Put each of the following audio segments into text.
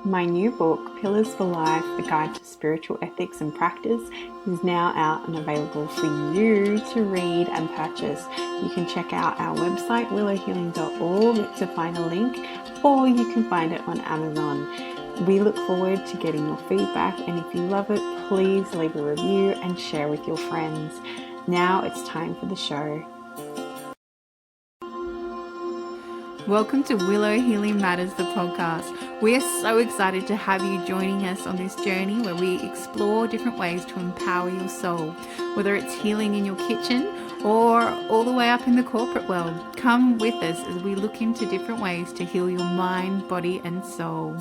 My new book, Pillars for Life, A Guide to Spiritual Ethics and Practice, is now out and available for you to read and purchase. You can check out our website, willowhealing.org, to find a link, or you can find it on Amazon. We look forward to getting your feedback, and if you love it, please leave a review and share with your friends. Now it's time for the show. Welcome to Willow Healing Matters, the podcast. We are so excited to have you joining us on this journey where we explore different ways to empower your soul, whether it's healing in your kitchen or all the way up in the corporate world. Come with us as we look into different ways to heal your mind, body, and soul.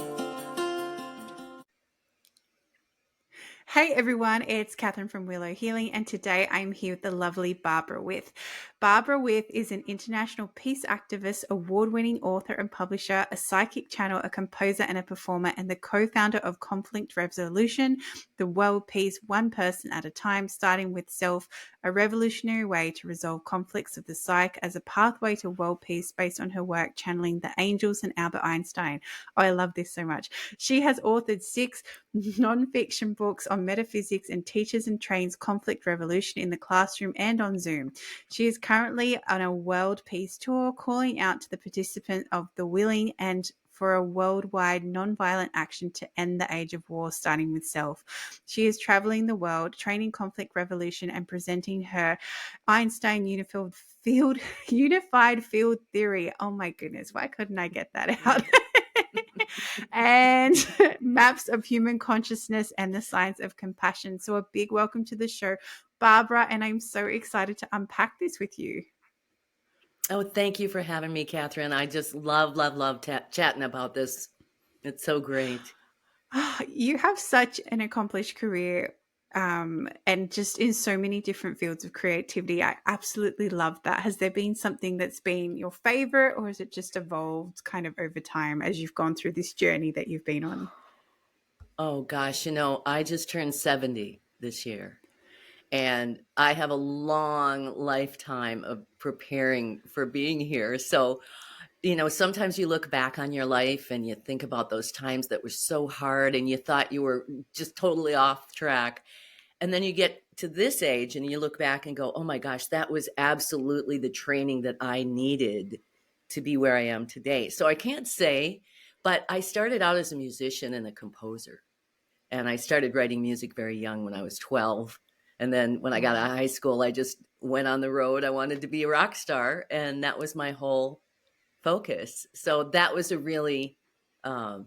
Hey everyone, it's Catherine from Willow Healing, and today I'm here with the lovely Barbara With. Barbara With is an international peace activist, award-winning author and publisher, a psychic channel, a composer and a performer, and the co-founder of Conflict Resolution, the world peace one person at a time, starting with self, a revolutionary way to resolve conflicts of the psyche as a pathway to world peace based on her work channeling the angels and Albert Einstein. Oh, I love this so much. She has authored 6 nonfiction books on metaphysics and teaches and trains conflict resolution in the classroom and on Zoom. She is currently on a world peace tour, calling out to the participants of the willing and for a worldwide nonviolent action to end the age of war, starting with self. She is traveling the world, training conflict resolution and presenting her Einstein unified field theory. Oh my goodness, why couldn't I get that out? And maps of human consciousness and the science of compassion. So a big welcome to the show, Barbara, and I'm so excited to unpack this with you. Oh, thank you for having me, Catherine. I just love chatting about this. It's so great. You have such an accomplished career, and just in so many different fields of creativity. I absolutely love that. Has there been something that's been your favorite, or has it just evolved kind of over time as you've gone through this journey that you've been on? Oh, gosh, I just turned 70 this year, and I have a long lifetime of preparing for being here. So, sometimes you look back on your life and you think about those times that were so hard and you thought you were just totally off track. And then you get to this age and you look back and go, oh my gosh, that was absolutely the training that I needed to be where I am today. So I can't say, but I started out as a musician and a composer. And I started writing music very young when I was 12. And then when I got out of high school, I just went on the road. I wanted to be a rock star. And that was my whole focus. So that was a really, I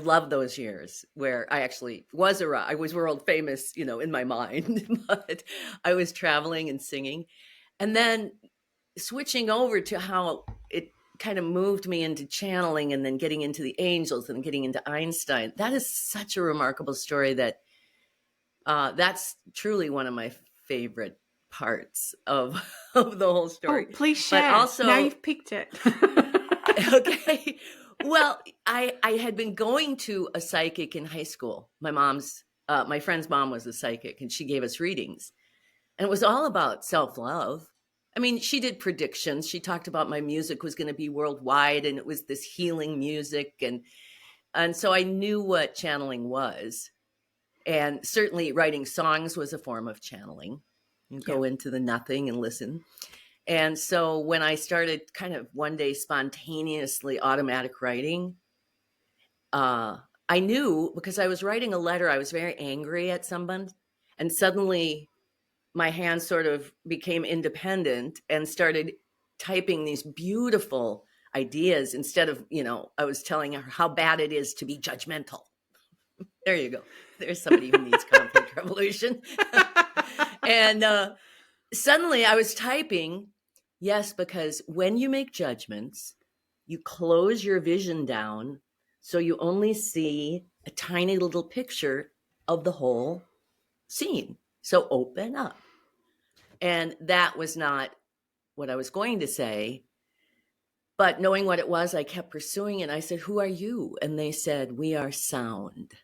love those years where I actually was I was world famous, in my mind, but I was traveling and singing. And then switching over to how it kind of moved me into channeling and then getting into the angels and getting into Einstein. That is such a remarkable story that that's truly one of my favorite parts of the whole story. Oh, please share. But also, now you've picked it. Okay. Well, I had been going to a psychic in high school. My friend's mom was a psychic and she gave us readings. And it was all about self-love. I mean, she did predictions. She talked about my music was going to be worldwide and it was this healing music. And so I knew what channeling was. And certainly writing songs was a form of channeling. You go into the nothing and listen. And so when I started kind of one day spontaneously automatic writing, I knew because I was writing a letter, I was very angry at someone. And suddenly my hands sort of became independent and started typing these beautiful ideas instead of, I was telling her how bad it is to be judgmental. There you go. There's somebody who needs conflict revolution. And suddenly I was typing, yes, because when you make judgments, you close your vision down so you only see a tiny little picture of the whole scene. So open up. And that was not what I was going to say. But knowing what it was, I kept pursuing it. I said, who are you? And they said, we are sound.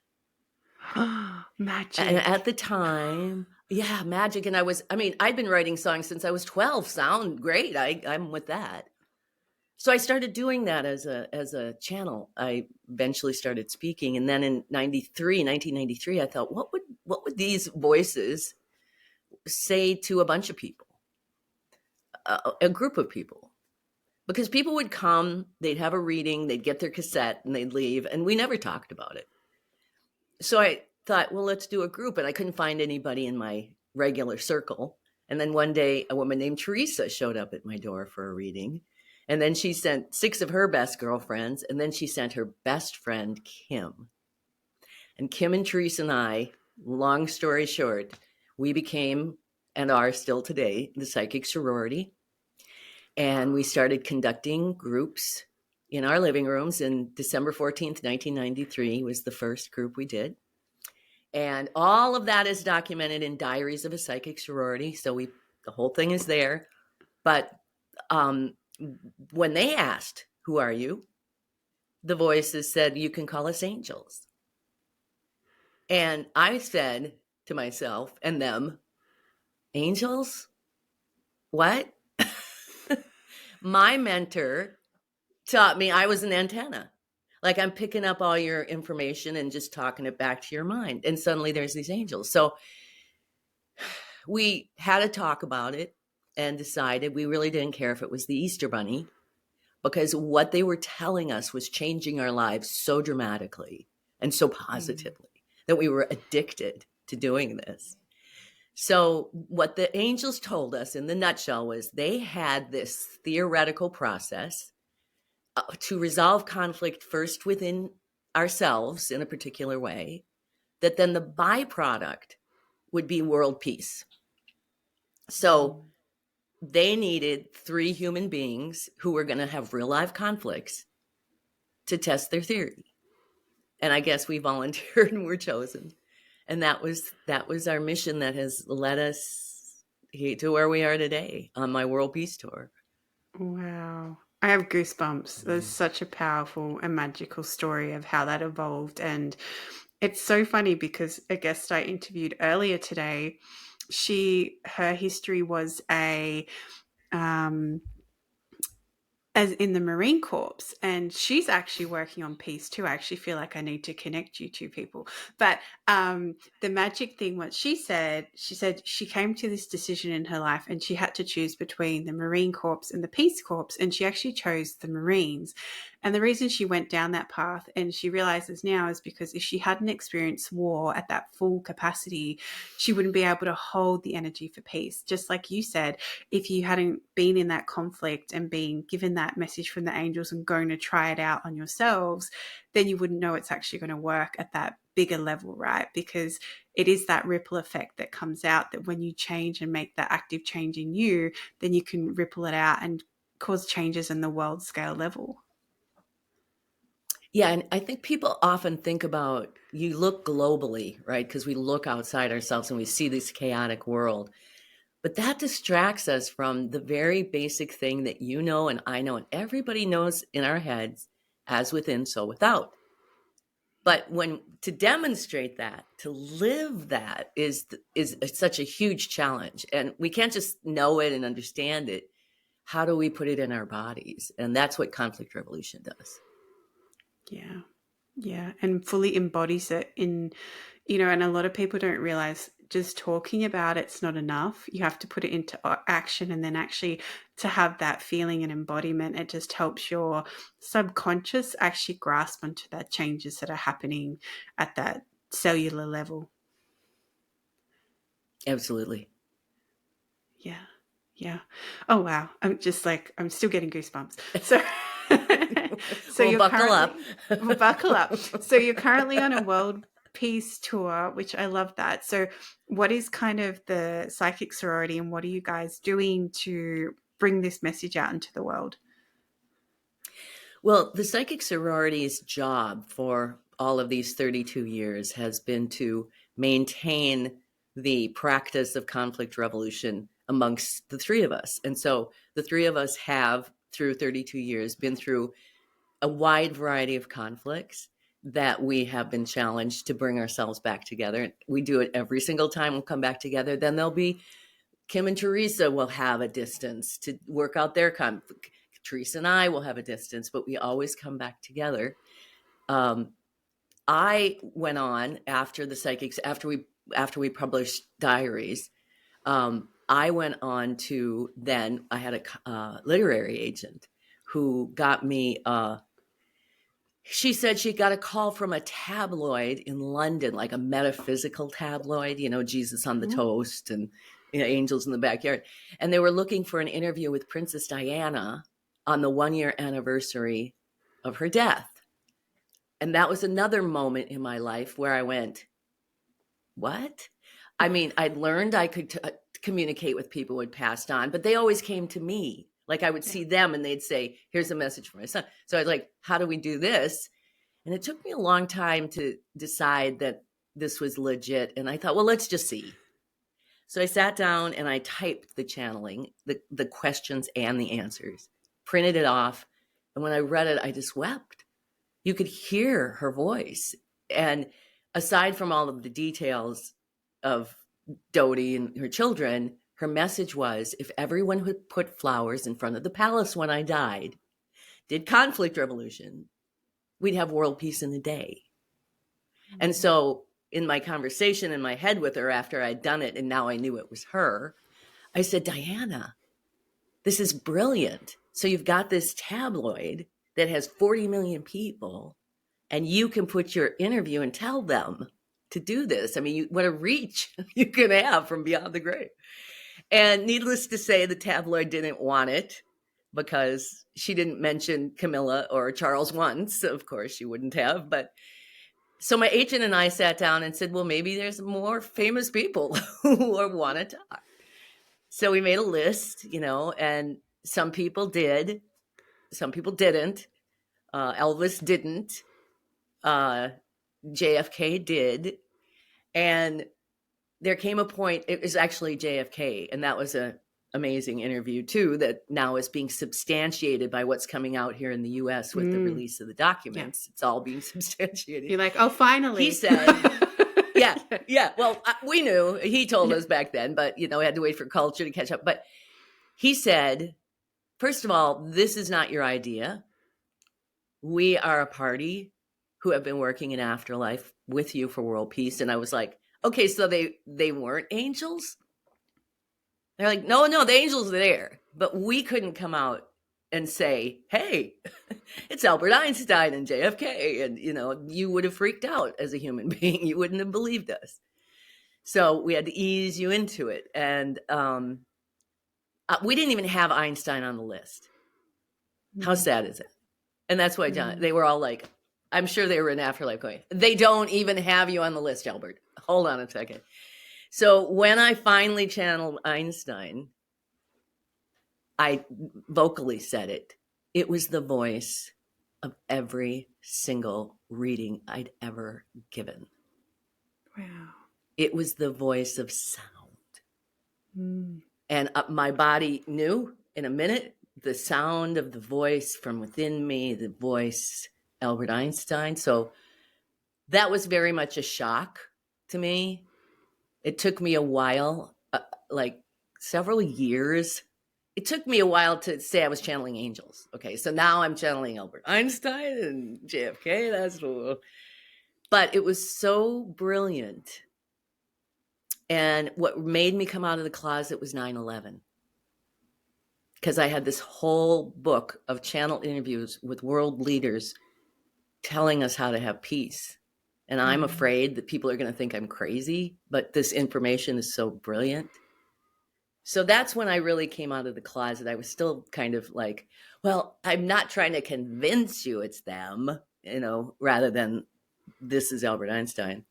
Magic. And at the time, magic. And I'd been writing songs since I was 12. Sound great. I'm with that. So I started doing that as a channel. I eventually started speaking, and then in 1993, I thought, what would these voices say to a bunch of people, a group of people? Because people would come, they'd have a reading, they'd get their cassette, and they'd leave, and we never talked about it. So I thought, well, let's do a group, and I couldn't find anybody in my regular circle. And then one day, a woman named Teresa showed up at my door for a reading. And then she sent 6 of her best girlfriends. And then she sent her best friend, Kim. And Kim and Teresa and I, long story short, we became and are still today the Psychic Sorority. And we started conducting groups in our living rooms. And December 14th, 1993 was the first group we did. And all of that is documented in Diaries of a Psychic Sorority. So the whole thing is there. But when they asked, "Who are you?" the voices said, "You can call us angels." And I said to myself and them, "Angels? What?" My mentor taught me I was an antenna. Like, I'm picking up all your information and just talking it back to your mind. And suddenly there's these angels. So we had a talk about it and decided we really didn't care if it was the Easter Bunny, because what they were telling us was changing our lives so dramatically and so positively that we were addicted to doing this. So what the angels told us in the nutshell was they had this theoretical process to resolve conflict first within ourselves in a particular way, that then the byproduct would be world peace. So they needed 3 human beings who were going to have real life conflicts to test their theory. And I guess we volunteered and were chosen. And that was our mission that has led us to where we are today on my World Peace Tour. Wow. I have goosebumps. There's such a powerful and magical story of how that evolved. And it's so funny because a guest I interviewed earlier today, her history was um, as in the Marine Corps, and she's actually working on peace too. I actually feel like I need to connect you two people. But the magic thing, what she said she came to this decision in her life, and she had to choose between the Marine Corps and the Peace Corps, and she actually chose the Marines. And the reason she went down that path, and she realizes now, is because if she hadn't experienced war at that full capacity, she wouldn't be able to hold the energy for peace. Just like you said, if you hadn't been in that conflict and been given that message from the angels and going to try it out on yourselves, then you wouldn't know it's actually going to work at that bigger level, right? Because it is that ripple effect that comes out, that when you change and make that active change in you, then you can ripple it out and cause changes in the world scale level. Yeah, and I think people often think about, you look globally, right? Because we look outside ourselves and we see this chaotic world. But that distracts us from the very basic thing that you know and I know and everybody knows in our heads, as within, so without. But to demonstrate that, to live that is such a huge challenge. And we can't just know it and understand it. How do we put it in our bodies? And that's what conflict revolution does. Yeah. Yeah. And fully embodies it and a lot of people don't realize just talking about it's not enough. You have to put it into action, and then actually to have that feeling and embodiment, it just helps your subconscious actually grasp onto that changes that are happening at that cellular level. Absolutely. Yeah. Yeah. Oh wow. I'm still getting goosebumps. So so Well, you're buckle up. currently well, buckle up. So you're currently on a world peace tour, which I love that. So what is kind of the psychic sorority, and what are you guys doing to bring this message out into the world? Well, the psychic sorority's job for all of these 32 years has been to maintain the practice of conflict revolution amongst the 3 of us. And so the 3 of us have, through 32 years, been through a wide variety of conflicts that we have been challenged to bring ourselves back together. We do it every single time we'll come back together. Then there'll be Kim and Teresa will have a distance to work out their conflict. Teresa and I will have a distance, but we always come back together. I went on after the psychics, after we published diaries. I went on to then I had a literary agent who got me. She said she got a call from a tabloid in London, like a metaphysical tabloid, Jesus on the toast and angels in the backyard. And they were looking for an interview with Princess Diana on the 1-year anniversary of her death. And that was another moment in my life where I went, what? I mean, I'd learned I could communicate with people who had passed on, but they always came to me. Like I would see them and they'd say, here's a message for my son. So I was like, how do we do this? And it took me a long time to decide that this was legit. And I thought, well, let's just see. So I sat down and I typed the channeling, the questions and the answers, printed it off. And when I read it, I just wept. You could hear her voice. And aside from all of the details of Dodie and her children, her message was, if everyone who put flowers in front of the palace when I died did conflict revolution, we'd have world peace in a day. Mm-hmm. And so in my conversation in my head with her after I'd done it, and now I knew it was her, I said, Diana, this is brilliant. So you've got this tabloid that has 40 million people, and you can put your interview and tell them to do this. I mean, what a reach you can have from beyond the grave. And needless to say, the tabloid didn't want it because she didn't mention Camilla or Charles once. Of course, she wouldn't have. But so my agent and I sat down and said, well, maybe there's more famous people who want to talk. So we made a list, and some people did. Some people didn't. Elvis didn't. JFK did. And there came a point, it was actually JFK, and that was an amazing interview too, that now is being substantiated by what's coming out here in the US with the release of the documents. Yeah. It's all being substantiated. You're like, oh, finally. He said, yeah. Well, we knew, he told us back then, but, we had to wait for culture to catch up. But he said, first of all, this is not your idea. We are a party who have been working in afterlife with you for world peace. And I was like, okay, so they weren't angels? They're like, no, the angels are there. But we couldn't come out and say, hey, it's Albert Einstein and JFK. And, you would have freaked out as a human being. You wouldn't have believed us. So we had to ease you into it. And we didn't even have Einstein on the list. How sad is it? And that's why, John, they were all like, I'm sure they were in afterlife going, they don't even have you on the list, Albert. Hold on a second. So when I finally channeled Einstein, I vocally said it. It was the voice of every single reading I'd ever given. Wow. It was the voice of sound. And my body knew in a minute the sound of the voice from within me, the voice Albert Einstein. So that was very much a shock to me. It took me a while, like several years. It took me a while to say I was channeling angels. Okay, so now I'm channeling Albert Einstein and JFK. That's cool. But it was so brilliant. And what made me come out of the closet was 9/11. Because I had this whole book of channel interviews with world leaders telling us how to have peace. And I'm afraid that people are going to think I'm crazy, but this information is so brilliant. So that's when I really came out of the closet. I was still kind of like, well, I'm not trying to convince you it's them, rather than this is Albert Einstein.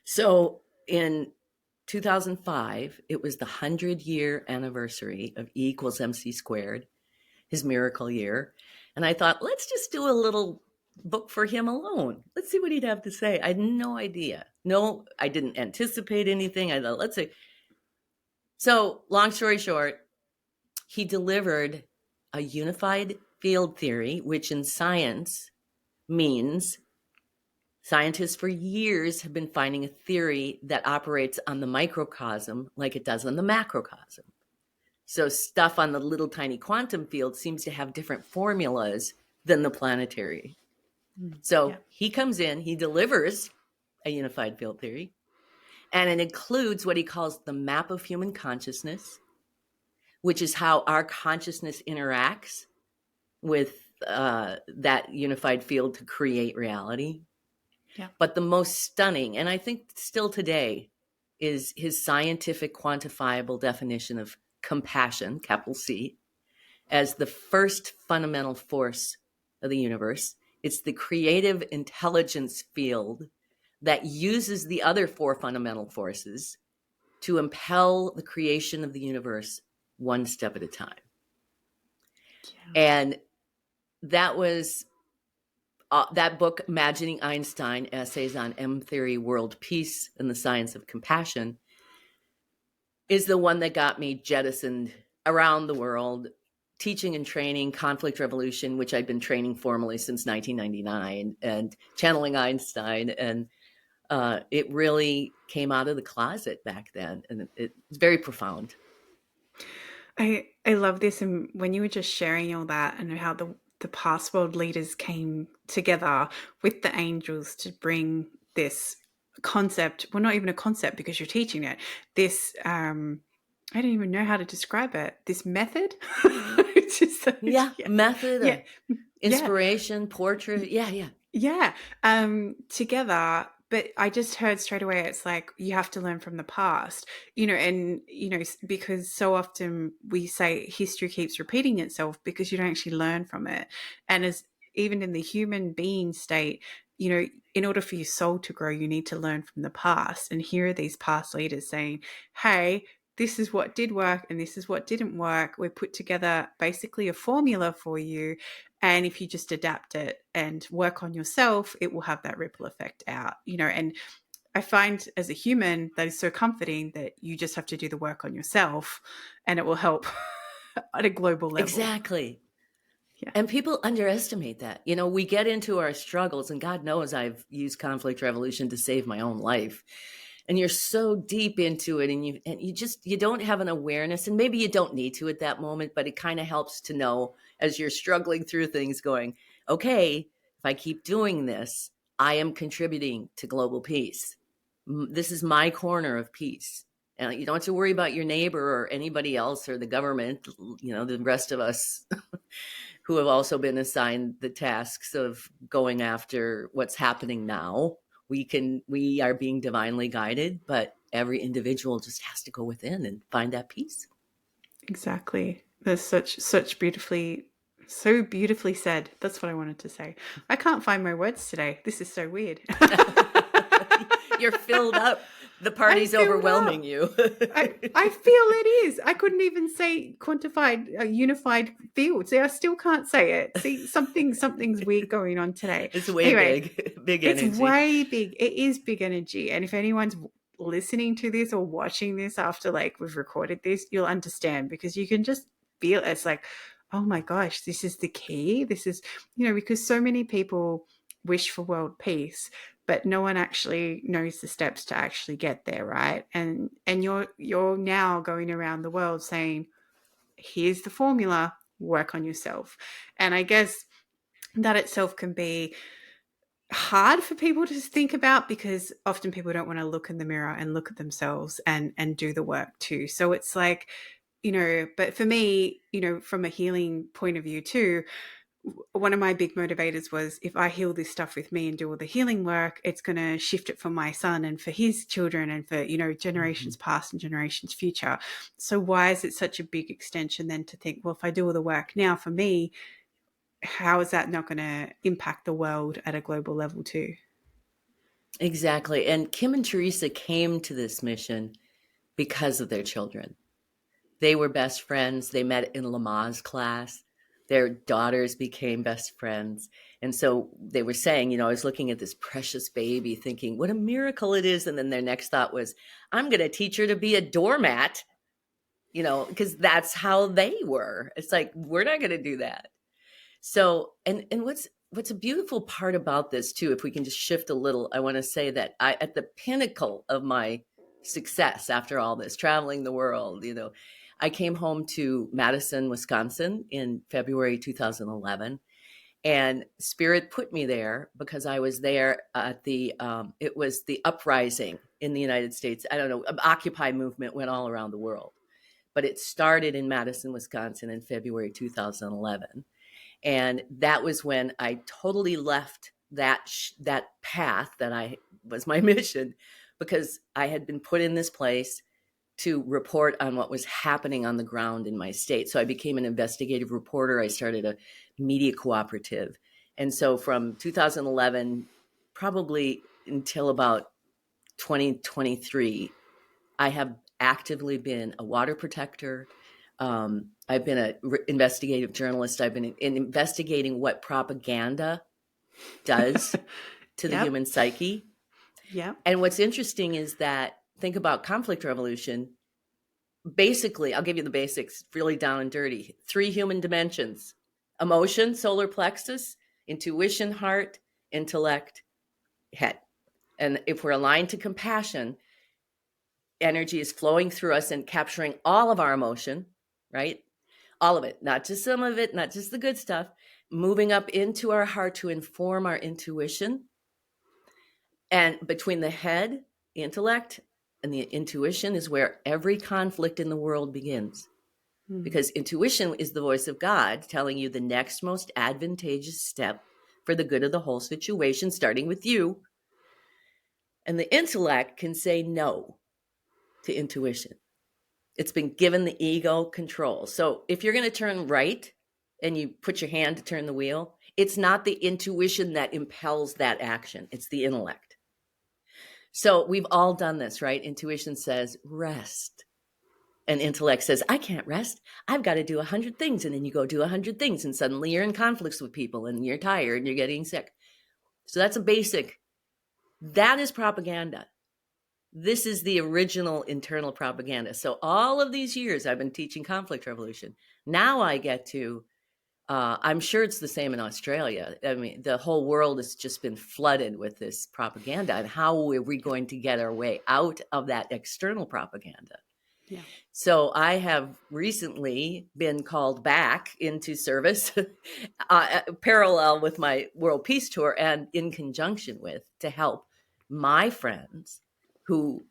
So in 2005, it was the 100-year anniversary of E = MC squared, his miracle year. And I thought, let's just do a little book for him alone. Let's see what he'd have to say. I had no idea. No, I didn't anticipate anything. I thought, let's see. So long story short, he delivered a unified field theory, which in science means scientists for years have been finding a theory that operates on the microcosm like it does on the macrocosm. So stuff on the little tiny quantum field seems to have different formulas than the planetary. Yeah. So he comes in, he delivers a unified field theory, and it includes what he calls the map of human consciousness, which is how our consciousness interacts with that unified field to create reality. Yeah. But the most stunning, and I think still today, is his scientific quantifiable definition of compassion, capital C, as the first fundamental force of the universe. It's the creative intelligence field that uses the other four fundamental forces to impel the creation of the universe one step at a time. Yeah. And that was that book, Imagining Einstein, Essays on M Theory, World Peace, and the Science of Compassion, is the one that got me jettisoned around the world, teaching and training conflict revolution, which I'd been training formally since 1999, and channeling Einstein. And it really came out of the closet back then. And it's very profound. I love this, and when you were just sharing all that and how the past world leaders came together with the angels to bring this concept, well, not even a concept because you're teaching it, this I don't even know how to describe it, this method. It's just so, Yeah, yeah, method, yeah, yeah, inspiration, portrait. Yeah. yeah, together. But I just heard straight away, it's like you have to learn from the past, and, because so often we say history keeps repeating itself because you don't actually learn from it. And as even in the human being state, in order for your soul to grow, you need to learn from the past. And here are these past leaders saying, hey, this is what did work and this is what didn't work. We put together basically a formula for you. And if you just adapt it and work on yourself, it will have that ripple effect out, and I find as a human that is so comforting that you just have to do the work on yourself and it will help at a global level. Exactly. Yeah. And people underestimate that. We get into our struggles, and God knows I've used conflict revolution to save my own life. And you're so deep into it, and you don't have an awareness, and maybe you don't need to at that moment, but it kind of helps to know as you're struggling through things, going, okay, if I keep doing this, I am contributing to global peace. This is my corner of peace. And you don't have to worry about your neighbor or anybody else or the government, the rest of us who have also been assigned the tasks of going after what's happening now. We are being divinely guided, but every individual just has to go within and find that peace. Exactly. There's such so beautifully said. That's what I wanted to say. I can't find my words today. This is so weird. You're filled up. The I'm party's filled overwhelming up. you. I feel it is. I couldn't even say quantified, unified field. See, I still can't say it. See, something's weird going on today. It's way Anyway, big it's energy. way big. It is big energy. And if anyone's listening to this or watching this after like we've recorded this, you'll understand because you can just feel it's like, oh my gosh, this is the key. This is, because so many people wish for world peace, but no one actually knows the steps to actually get there, right? And you're now going around the world saying, here's the formula, work on yourself. And I guess that itself can be hard for people to think about because often people don't want to look in the mirror and look at themselves and do the work too. So it's like, but for me, from a healing point of view too, one of my big motivators was if I heal this stuff with me and do all the healing work, it's going to shift it for my son and for his children and for, generations past and generations future. So why is it such a big extension then to think, well, if I do all the work now for me, how is that not going to impact the world at a global level too? Exactly. And Kim and Teresa came to this mission because of their children. They were best friends. They met in Lamaze class. Their daughters became best friends. And so they were saying, I was looking at this precious baby thinking, what a miracle it is. And then their next thought was, I'm going to teach her to be a doormat, because that's how they were. It's like, we're not going to do that. So, and what's a beautiful part about this too, if we can just shift a little, I want to say that at the pinnacle of my success after all this, traveling the world, I came home to Madison, Wisconsin in February 2011. And Spirit put me there because I was there at it was the uprising in the United States. I don't know, Occupy movement went all around the world, but it started in Madison, Wisconsin in February 2011. And that was when I totally left that path that I was my mission, because I had been put in this place to report on what was happening on the ground in my state. So I became an investigative reporter. I started a media cooperative. And so from 2011, probably until about 2023, I have actively been a water protector. I've been an investigative journalist. I've been investigating what propaganda does to the Yep. human psyche. Yep. And what's interesting is that, think about conflict revolution. Basically, I'll give you the basics, really down and dirty. 3 human dimensions: emotion, solar plexus; intuition, heart; intellect, head. And if we're aligned to compassion, energy is flowing through us and capturing all of our emotion, right? All of it, not just some of it, not just the good stuff, moving up into our heart to inform our intuition. And between the head, the intellect, and the intuition is where every conflict in the world begins. Because intuition is the voice of God telling you the next most advantageous step for the good of the whole situation, starting with you. And the intellect can say no to intuition. It's been given the ego control. So if you're going to turn right and you put your hand to turn the wheel, it's not the intuition that impels that action. It's the intellect. So we've all done this, right? Intuition says, rest. And intellect says, I can't rest. I've got to do 100 things. And then you go do 100 things. And suddenly you're in conflicts with people and you're tired and you're getting sick. So that's a basic. That is propaganda. This is the original internal propaganda. So all of these years I've been teaching conflict revolution. Now I get to, I'm sure it's the same in Australia. I mean, the whole world has just been flooded with this propaganda. And how are we going to get our way out of that external propaganda? Yeah. So I have recently been called back into service, parallel with my World Peace Tour and in conjunction with, to help my friends who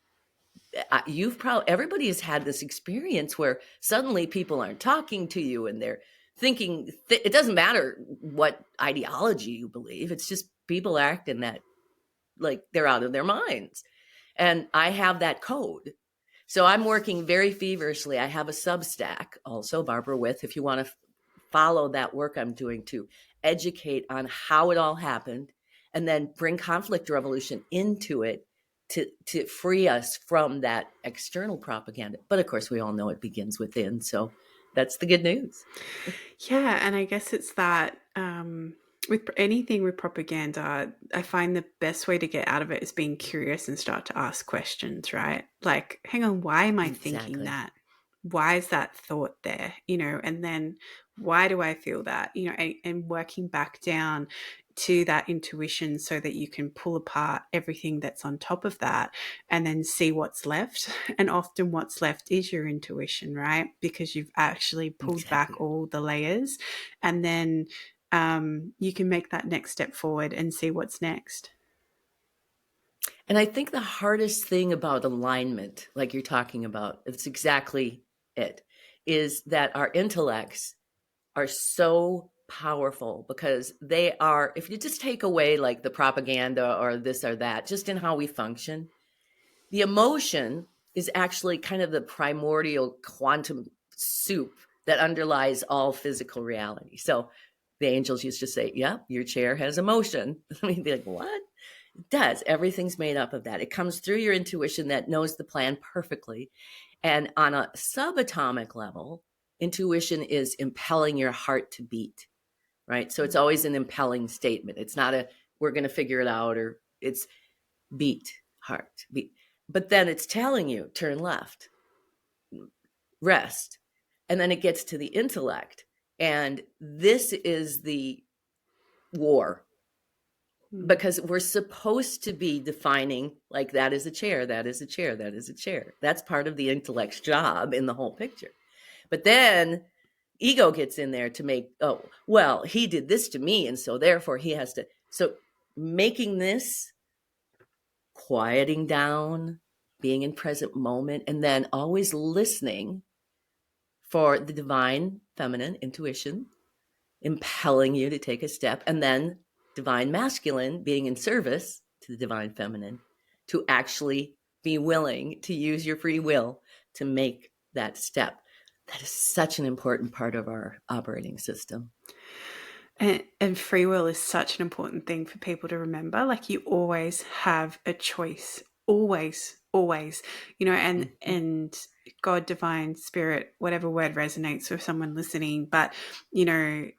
everybody has had this experience where suddenly people aren't talking to you and they're thinking, it doesn't matter what ideology you believe. It's just people acting that like they're out of their minds. And I have that code. So I'm working very feverishly. I have a Substack also, Barbara With, if you want to follow that work I'm doing to educate on how it all happened and then bring conflict revolution into it to free us from that external propaganda. But of course, we all know it begins within. So that's the good news. Yeah, and I guess it's that with anything with propaganda, I find the best way to get out of it is being curious and start to ask questions, right? Like, hang on, why am I thinking Exactly. that? Why is that thought there? And then why do I feel that? And working back down to that intuition so that you can pull apart everything that's on top of that and then see what's left. And often what's left is your intuition, right? Because you've actually pulled back Exactly. all the layers, and then you can make that next step forward and see what's next. And I think the hardest thing about alignment, like you're talking about, it's exactly it, is that our intellects are so powerful because they are, if you just take away like the propaganda or this or that, just in how we function, the emotion is actually kind of the primordial quantum soup that underlies all physical reality. So the angels used to say, yeah, your chair has emotion. I mean, be like, what? It does. Everything's made up of that. It comes through your intuition that knows the plan perfectly. And on a subatomic level, intuition is impelling your heart to beat, right? So it's always an impelling statement. It's not we're going to figure it out, or it's beat, heart, beat. But then it's telling you, turn left, rest. And then it gets to the intellect. And this is the war, because we're supposed to be defining like that is a chair, that is a chair, that is a chair. That's part of the intellect's job in the whole picture. But then ego gets in there to make, oh, well, he did this to me, and so therefore he has to. So making this, quieting down, being in present moment, and then always listening for the divine feminine intuition impelling you to take a step, and then divine masculine being in service to the divine feminine to actually be willing to use your free will to make that step. That is such an important part of our operating system. And free will is such an important thing for people to remember. Like, you always have a choice. Always, always. Mm-hmm. And God, divine, spirit, whatever word resonates with someone listening. But, you know,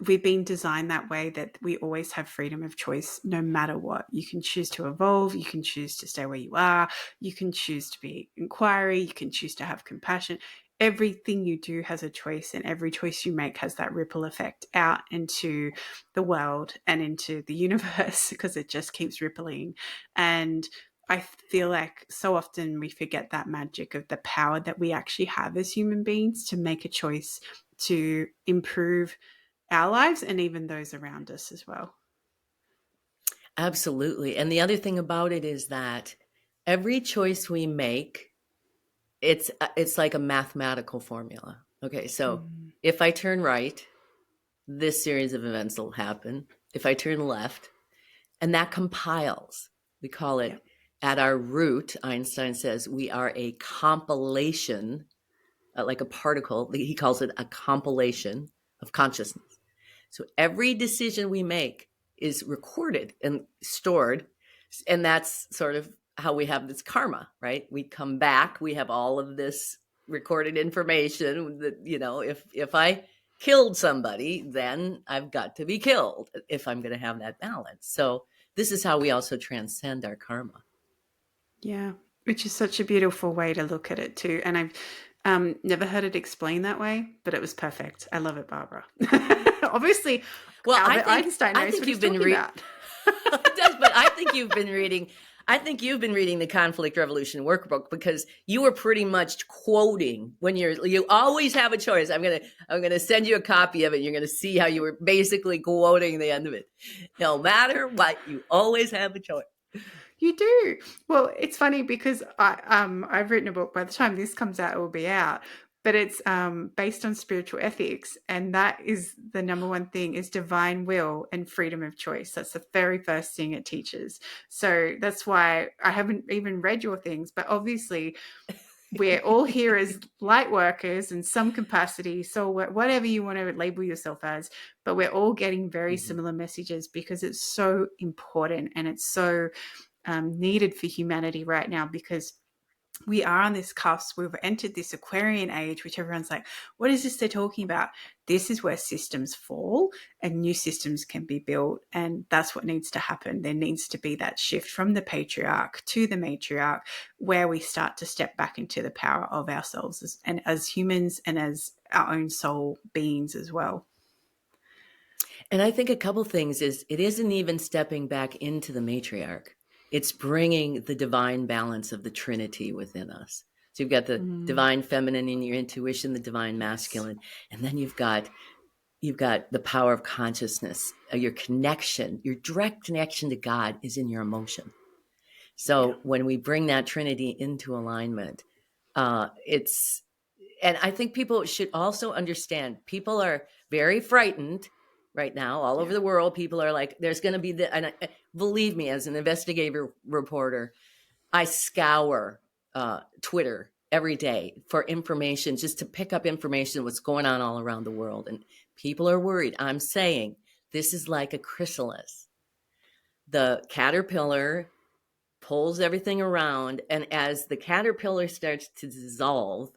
we've been designed that way, that we always have freedom of choice no matter what. You can choose to evolve, you can choose to stay where you are, you can choose to be inquiry, you can choose to have compassion. Everything you do has a choice, and every choice you make has that ripple effect out into the world and into the universe, because it just keeps rippling. And I feel like so often we forget that magic of the power that we actually have as human beings to make a choice to improve our lives and even those around us as well. Absolutely. And the other thing about it is that every choice we make, it's like a mathematical formula. Okay, so Mm. if I turn right, this series of events will happen. If I turn left, and that compiles, we call Yeah. it, at our root, Einstein says we are a compilation, like a particle. He calls it a compilation of consciousness. So every decision we make is recorded and stored. And that's sort of how we have this karma, right? We come back, we have all of this recorded information that, if I killed somebody, then I've got to be killed if I'm going to have that balance. So this is how we also transcend our karma. Yeah, which is such a beautiful way to look at it too. And I've never heard it explained that way, but it was perfect. I love it, Barbara. Obviously, Well, Albert Einstein I knows think what he's you've been talking about. it does, but I think you've been reading. I think you've been reading the Conflict Revolution workbook, because you were pretty much quoting when you always have a choice. I'm gonna send you a copy of it. You're gonna see how you were basically quoting the end of it. No matter what, you always have a choice. You do. Well, it's funny because I've written a book. By the time this comes out, it will be out. But it's based on spiritual ethics, and that is the number one thing: is divine will and freedom of choice. That's the very first thing it teaches. So that's why I haven't even read your things, but obviously we're all here as light workers in some capacity. So whatever you want to label yourself as, but we're all getting very Mhm. similar messages because it's so important and it's so needed for humanity right now, because we are on this cusp. We've entered this Aquarian age, which everyone's like, what is this they're talking about? This is where systems fall and new systems can be built. And that's what needs to happen. There needs to be that shift from the patriarch to the matriarch, where we start to step back into the power of ourselves as humans and as our own soul beings as well. And I think a couple things is it isn't even stepping back into the matriarch. It's bringing the divine balance of the Trinity within us. So you've got the Mm, divine feminine in your intuition, the divine yes. masculine, and then you've got the power of consciousness, your connection, your direct connection to God is in your emotion. Yeah. So when we bring that Trinity into alignment, it's, and I think people should also understand, people are very frightened right now all over Yeah. the world. People are like, there's going to be and believe me, as an investigative reporter, I scour Twitter every day for information, just to pick up information, what's going on all around the world. And people are worried. I'm saying this is like a chrysalis. The caterpillar pulls everything around, and as the caterpillar starts to dissolve,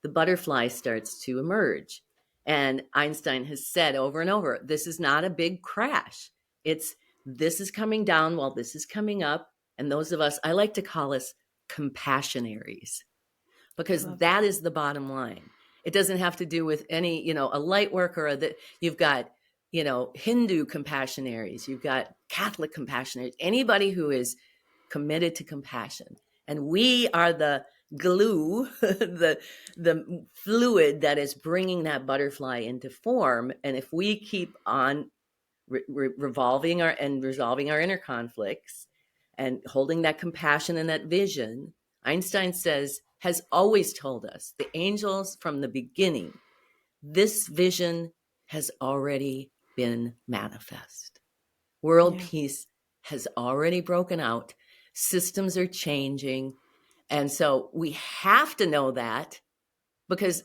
the butterfly starts to emerge. And Einstein has said over and over, this is not a big crash. It's this is coming down while this is coming up. And those of us, I like to call us compassionaries, I because love that that. is the bottom line. It doesn't have to do with any, a light worker, or that you've got, Hindu compassionaries, you've got Catholic compassionaries, anybody who is committed to compassion. And we are the glue, the fluid that is bringing that butterfly into form. And if we keep on revolving our and resolving our inner conflicts and holding that compassion and that vision, Einstein says, has always told us, the angels from the beginning, this vision has already been manifest. World Yeah. peace has already broken out. Systems are changing. And so we have to know that, because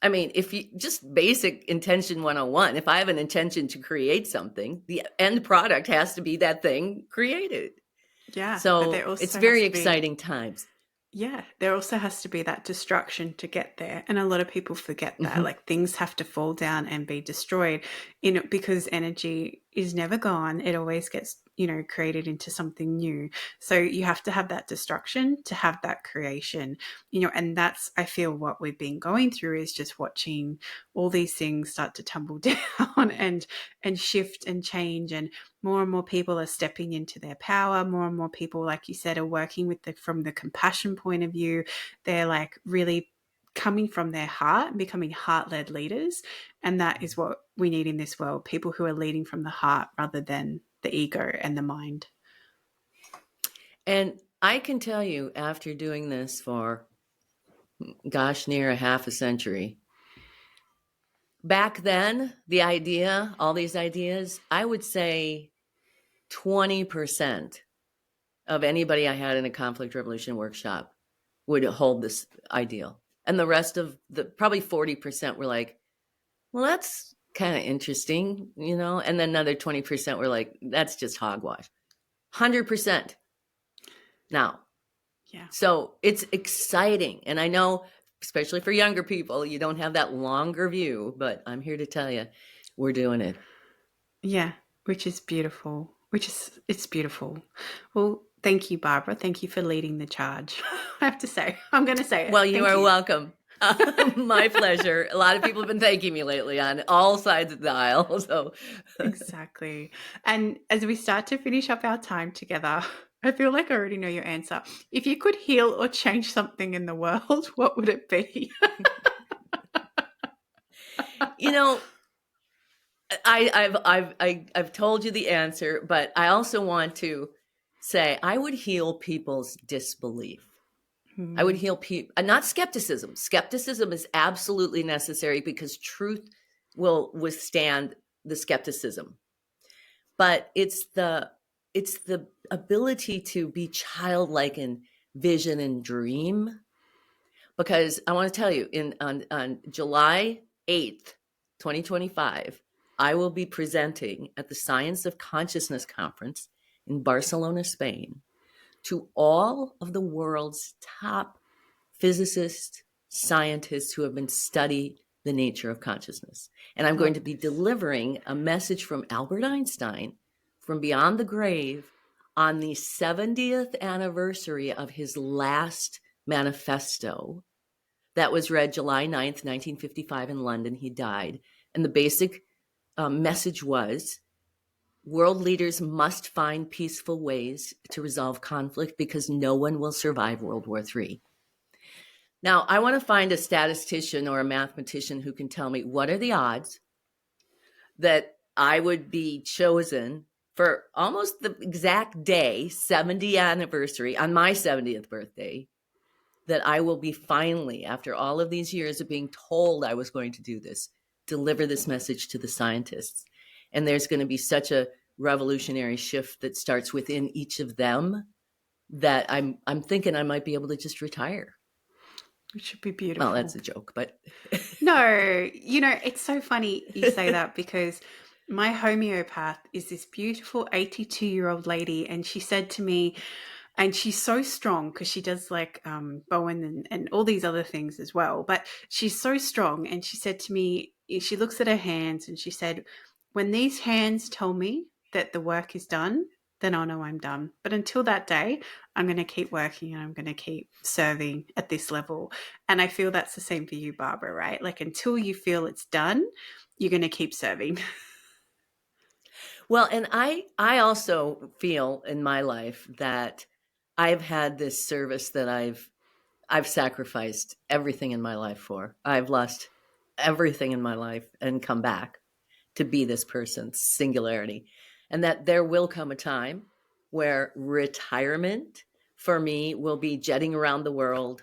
I mean, if you just basic intention 101, if I have an intention to create something, the end product has to be that thing created. Yeah. But there So it's also has very to be, exciting times. yeah, there also has to be that destruction to get there. And a lot of people forget that. Mhm. Like things have to fall down and be destroyed, because energy is never gone. It always gets, created into something new. So you have to have that destruction to have that creation, and that's, I feel, what we've been going through is just watching all these things start to tumble down and shift and change, and more people are stepping into their power. More and more people, like you said, are working with from the compassion point of view. They're like really coming from their heart and becoming heart-led leaders. And that is what we need in this world. People who are leading from the heart rather than the ego and the mind. And I can tell you, after doing this for, gosh, near a half a century, back then, all these ideas, I would say 20% of anybody I had in a conflict resolution workshop would hold this ideal. And the rest of probably 40% were like, well, that's kind of interesting, And then another 20% were like, that's just hogwash. 100% now. Yeah. So it's exciting. And I know, especially for younger people, you don't have that longer view, but I'm here to tell you, we're doing it. Yeah. Which is beautiful. It's beautiful. Well, thank you, Barbara. Thank you for leading the charge. I have to say, I'm going to say it. Well, you Thank are you. welcome. My pleasure. A lot of people have been thanking me lately on all sides of the aisle. So, Exactly. And as we start to finish up our time together, I feel like I already know your answer. If you could heal or change something in the world, what would it be? you know, I've told you the answer, but I also want to say I would heal people's disbelief. I would Hmm. heal people, not skepticism. Skepticism is absolutely necessary because truth will withstand the skepticism. But it's the ability to be childlike in vision and dream. Because I want to tell you, on July 8th, 2025, I will be presenting at the Science of Consciousness Conference in Barcelona, Spain, to all of the world's top physicists, scientists who have been studying the nature of consciousness. And I'm going Love to be this. delivering a message from Albert Einstein from beyond the grave on the 70th anniversary of his last manifesto that was read July 9th, 1955 in London. He died. And the basic message was world leaders must find peaceful ways to resolve conflict because no one will survive World War III. Now, I want to find a statistician or a mathematician who can tell me what are the odds that I would be chosen for almost the exact day, 70th anniversary, on my 70th birthday, that I will be finally, after all of these years of being told I was going to do this, deliver this message to the scientists. And there's going to be such a revolutionary shift that starts within each of them that I'm thinking I might be able to just retire. It should be Well, that's beautiful. a joke, but No, it's so funny you say that because my homeopath is this beautiful 82-year-old lady. And she said to me, and she's so strong because she does like Bowen and all these other things as well. But she's so strong. And she said to me, she looks at her hands and she said, when these hands tell me that the work is done, then I'll know I'm done. But until that day, I'm going to keep working and I'm going to keep serving at this level. And I feel that's the same for you, Barbara, right? Like until you feel it's done, you're going to keep serving. well, and I also feel in my life that I've had this service that I've sacrificed everything in my life for. I've lost everything in my life and come back to be this person, singularity. And that there will come a time where retirement for me will be jetting around the world,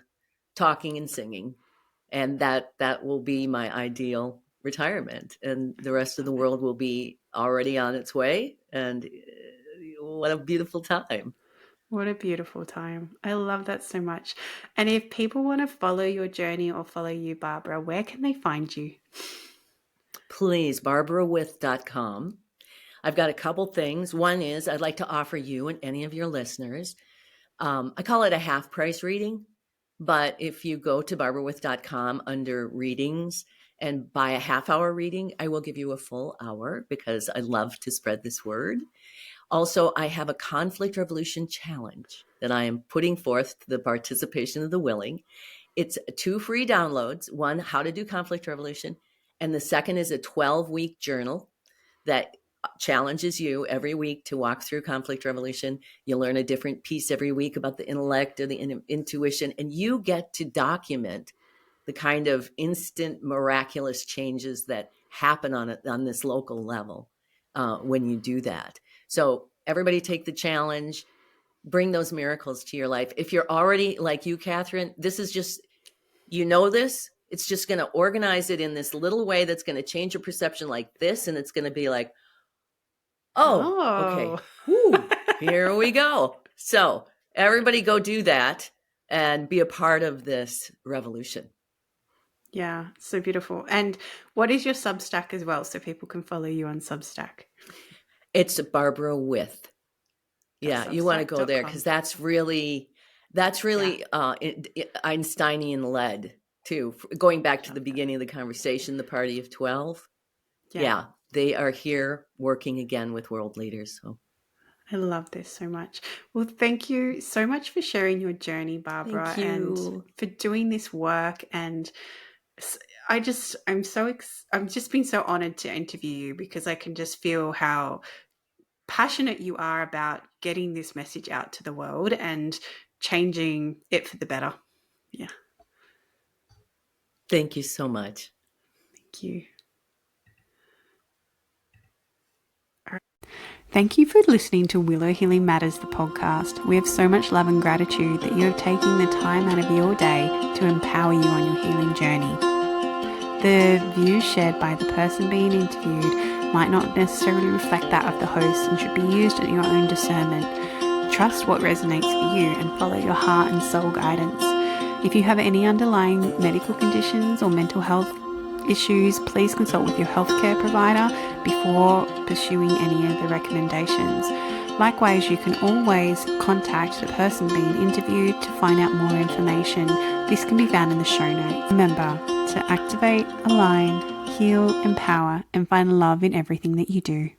talking and singing. And that will be my ideal retirement. And the rest of the world will be already on its way. And what a beautiful time. What a beautiful time. I love that so much. And if people want to follow your journey or follow you, Barbara, where can they find you? Please, barbarawith.com. I've got a couple things. One is I'd like to offer you and any of your listeners, I call it a half price reading, but if you go to barbarawith.com under readings and buy a half hour reading, I will give you a full hour because I love to spread this word. Also, I have a conflict resolution challenge that I am putting forth to the participation of the willing. It's 2 free downloads. One, how to do conflict resolution. And the second is a 12-week journal that challenges you every week to walk through conflict resolution. You learn a different piece every week about the intellect or the intuition, and you get to document the kind of instant miraculous changes that happen on this local level when you do that. So everybody take the challenge, bring those miracles to your life. If you're already like you, Catherine, this is just, this, it's just going to organize it in this little way that's going to change your perception like this. And it's going to be like, okay, woo, here we go. So everybody go do that and be a part of this revolution. Yeah, so beautiful. And what is your Substack as well, so people can follow you on Substack? It's Barbara With. Yeah, you want to go there because that's really Einsteinian led too. Going back to the beginning of the conversation, the Party of 12. Yeah, they are here working again with world leaders. So I love this so much. Well, thank you so much for sharing your journey, Barbara, and for doing this work. And I'm just been so honored to interview you because I can just feel how passionate you are about getting this message out to the world and changing it for the better. Yeah. Thank you so much. Thank you. Thank you for listening to Willow Healing Matters, the podcast. We have so much love and gratitude that you have taken the time out of your day to empower you on your healing journey. The views shared by the person being interviewed might not necessarily reflect that of the host and should be used at your own discernment. Trust what resonates for you and follow your heart and soul guidance. If you have any underlying medical conditions or mental health issues, please consult with your healthcare provider before pursuing any of the recommendations. Likewise, you can always contact the person being interviewed to find out more information. This can be found in the show notes. Remember to activate, align, heal, empower, and find love in everything that you do.